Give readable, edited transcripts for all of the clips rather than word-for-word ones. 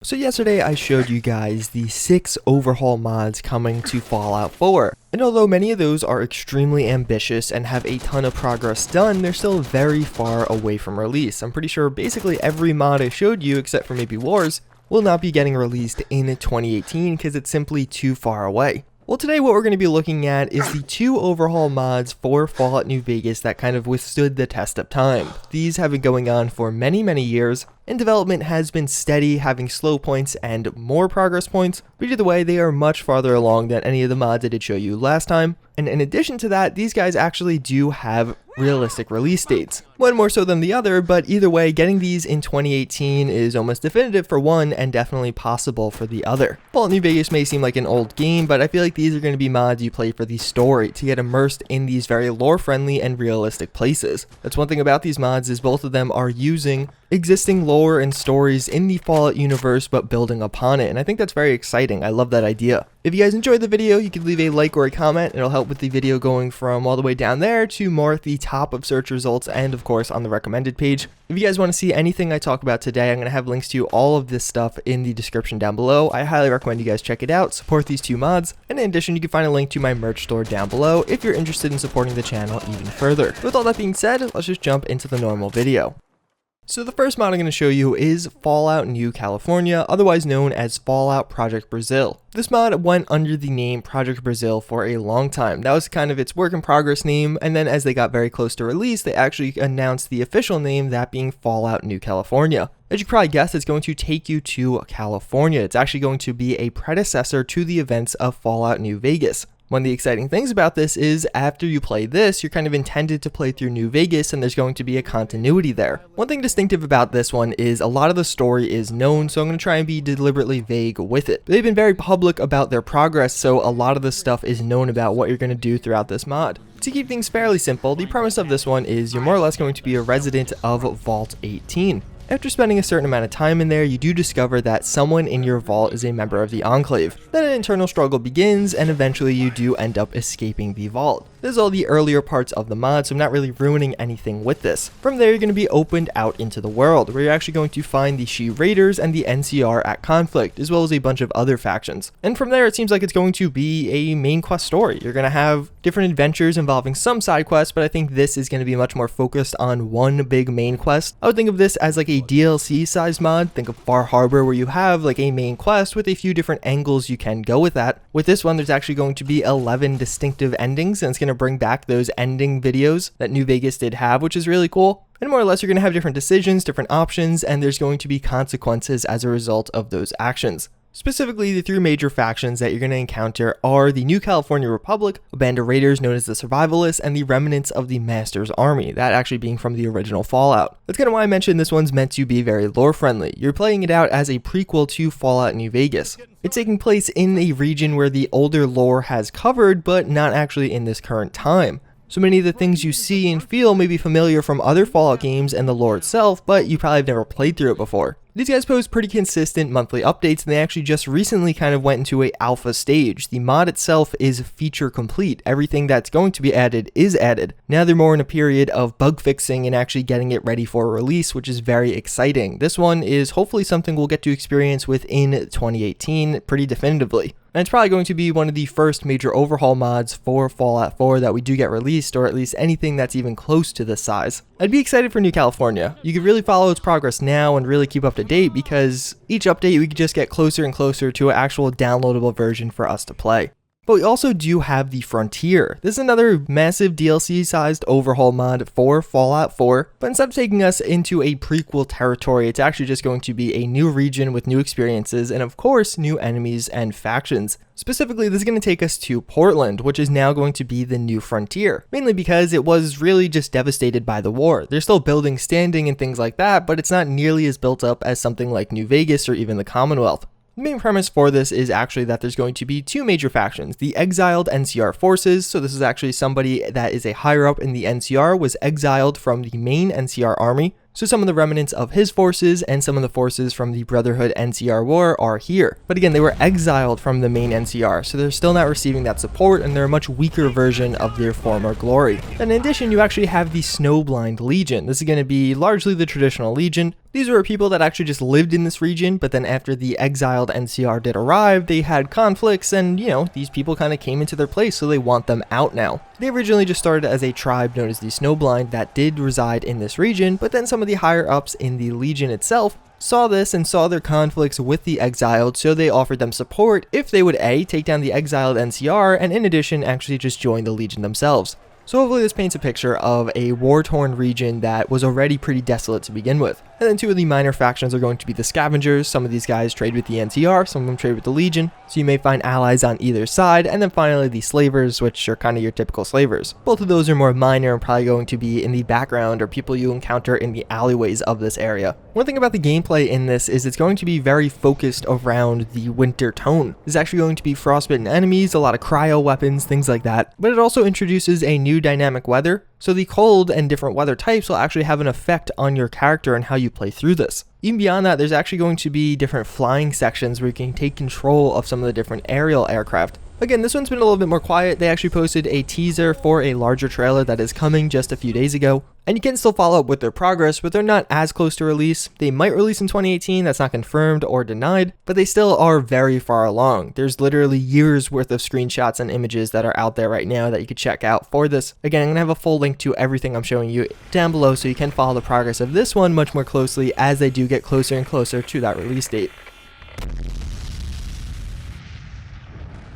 So yesterday I showed you guys the 6 Overhaul mods coming to Fallout 4, and although many of those are extremely ambitious and have a ton of progress done, they're still very far away from release. I'm pretty sure basically every mod I showed you, except for maybe Wars, will not be getting released in 2018 because it's simply too far away. Well, today what we're going to be looking at is the 2 Overhaul mods for Fallout New Vegas that kind of withstood the test of time. These have been going on for many years, and development has been steady, having slow points and more progress points, but either way, they are much farther along than any of the mods I did show you last time. And in addition to that, these guys actually do have realistic release dates. One more so than the other, but either way, getting these in 2018 is almost definitive for one and definitely possible for the other. Fallout New Vegas may seem like an old game, but I feel like these are going to be mods you play for the story, to get immersed in these very lore-friendly and realistic places. That's one thing about these mods, is both of them are using existing lore and stories in the Fallout universe but building upon it, and I think that's very exciting. I love that idea. If you guys enjoyed the video, you can leave a like or a comment. It'll help with the video going from all the way down there to more at the top of search results and of course on the recommended page. If you guys want to see anything I talk about today, I'm going to have links to all of this stuff in the description down below. I highly recommend you guys check it out, support these 2 mods, and in addition you can find a link to my merch store down below if you're interested in supporting the channel even further. With all that being said, let's just jump into the normal video. So the first mod I'm going to show you is Fallout New California, otherwise known as Fallout Project Brazil. This mod went under the name Project Brazil for a long time. That was kind of its work in progress name, and then as they got very close to release, they actually announced the official name, that being Fallout New California. As you can probably guess, it's going to take you to California. It's actually going to be a predecessor to the events of Fallout New Vegas. One of the exciting things about this is after you play this, you're kind of intended to play through New Vegas and there's going to be a continuity there. One thing distinctive about this one is a lot of the story is known, so I'm going to try and be deliberately vague with it. They've been very public about their progress, so a lot of the stuff is known about what you're going to do throughout this mod. To keep things fairly simple, the premise of this one is you're more or less going to be a resident of Vault 18. After spending a certain amount of time in there, you do discover that someone in your vault is a member of the Enclave. Then an internal struggle begins, and eventually you do end up escaping the vault. This is all the earlier parts of the mod, so I'm not really ruining anything with this. From there, you're going to be opened out into the world, where you're actually going to find the She Raiders and the NCR at conflict, as well as a bunch of other factions. And from there, it seems like it's going to be a main quest story. You're going to have different adventures involving some side quests, but I think this is going to be much more focused on one big main quest. I would think of this as like a DLC sized mod. Think of Far Harbor, where you have like a main quest with a few different angles you can go with that. With this one, there's actually going to be 11 distinctive endings, and it's going to bring back those ending videos that New Vegas did have, which is really cool. And more or less, you're going to have different decisions, different options, and there's going to be consequences as a result of those actions. Specifically, the 3 major factions that you're going to encounter are the New California Republic, a band of raiders known as the Survivalists, and the remnants of the Master's Army, that actually being from the original Fallout. That's kind of why I mentioned this one's meant to be very lore-friendly. You're playing it out as a prequel to Fallout New Vegas. It's taking place in a region where the older lore has covered, but not actually in this current time. So many of the things you see and feel may be familiar from other Fallout games and the lore itself, but you probably have never played through it before. These guys post pretty consistent monthly updates, and they actually just recently kind of went into a alpha stage. The mod itself is feature complete. Everything that's going to be added is added. Now they're more in a period of bug fixing and actually getting it ready for release, which is very exciting. This one is hopefully something we'll get to experience within 2018 pretty definitively. And it's probably going to be one of the first major overhaul mods for Fallout 4 that we do get released, or at least anything that's even close to this size. I'd be excited for New California. You could really follow its progress now and really keep up to date, because each update we could just get closer and closer to an actual downloadable version for us to play. But we also do have the Frontier. This is another massive DLC-sized overhaul mod for Fallout 4, but instead of taking us into a prequel territory, it's actually just going to be a new region with new experiences and of course new enemies and factions. Specifically, this is going to take us to Portland, which is now going to be the new frontier, mainly because it was really just devastated by the war. There's still buildings standing and things like that, but it's not nearly as built up as something like New Vegas or even the Commonwealth. The main premise for this is actually that there's going to be 2 major factions, the exiled NCR forces. So this is actually somebody that is a higher up in the NCR, was exiled from the main NCR army. So some of the remnants of his forces and some of the forces from the Brotherhood NCR war are here. But again, they were exiled from the main NCR, so they're still not receiving that support, and they're a much weaker version of their former glory. And in addition, you actually have the Snowblind Legion. This is going to be largely the traditional Legion, These were people that actually just lived in this region, but then after the exiled NCR did arrive, they had conflicts and, these people kind of came into their place, so they want them out now. They originally just started as a tribe known as the Snowblind that did reside in this region, but then some of the higher ups in the Legion itself saw this and saw their conflicts with the exiled, so they offered them support if they would A, take down the exiled NCR, and in addition actually just join the Legion themselves. So hopefully this paints a picture of a war-torn region that was already pretty desolate to begin with. And then two of the minor factions are going to be the Scavengers. Some of these guys trade with the NCR, some of them trade with the Legion, so you may find allies on either side. And then finally the Slavers, which are kind of your typical slavers. Both of those are more minor and probably going to be in the background or people you encounter in the alleyways of this area. One thing about the gameplay in this is it's going to be very focused around the winter tone. There's actually going to be frostbitten enemies, a lot of cryo weapons, things like that. But it also introduces a new dynamic weather, so the cold and different weather types will actually have an effect on your character and how you play through this. Even beyond that, there's actually going to be different flying sections where you can take control of some of the different aerial aircraft. Again, this one's been a little bit more quiet. They actually posted a teaser for a larger trailer that is coming just a few days ago. And you can still follow up with their progress, but they're not as close to release. They might release in 2018, that's not confirmed or denied, but they still are very far along. There's literally years worth of screenshots and images that are out there right now that you could check out for this. Again, I'm going to have a full link to everything I'm showing you down below so you can follow the progress of this one much more closely as they do get closer and closer to that release date.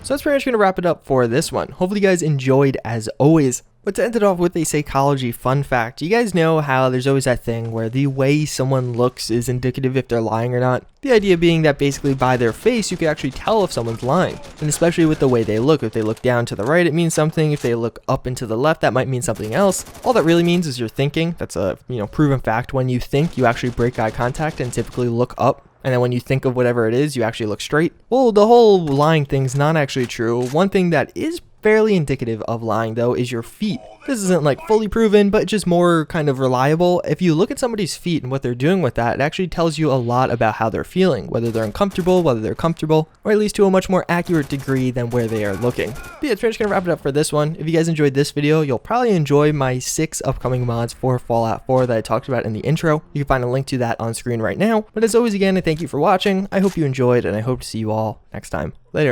So that's pretty much going to wrap it up for this one. Hopefully you guys enjoyed as always. But to end it off with a psychology fun fact, you guys know how there's always that thing where the way someone looks is indicative if they're lying or not? The idea being that basically by their face you can actually tell if someone's lying. And especially with the way they look. If they look down to the right, it means something. If they look up and to the left, that might mean something else. All that really means is you're thinking. That's a proven fact. When you think, you actually break eye contact and typically look up. And then when you think of whatever it is, you actually look straight. Well, the whole lying thing's not actually true. One thing that is fairly indicative of lying though is your feet. This isn't like fully proven, but just more kind of reliable. If you look at somebody's feet and what they're doing with that, it actually tells you a lot about how they're feeling, whether they're uncomfortable, whether they're comfortable, or at least to a much more accurate degree than where they are looking. But yeah, that's pretty much gonna wrap it up for this one. If you guys enjoyed this video, you'll probably enjoy my 6 upcoming mods for Fallout 4 that I talked about in the intro. You can find a link to that on screen right now. But as always, again, I thank you for watching. I hope you enjoyed, and I hope to see you all next time. Later.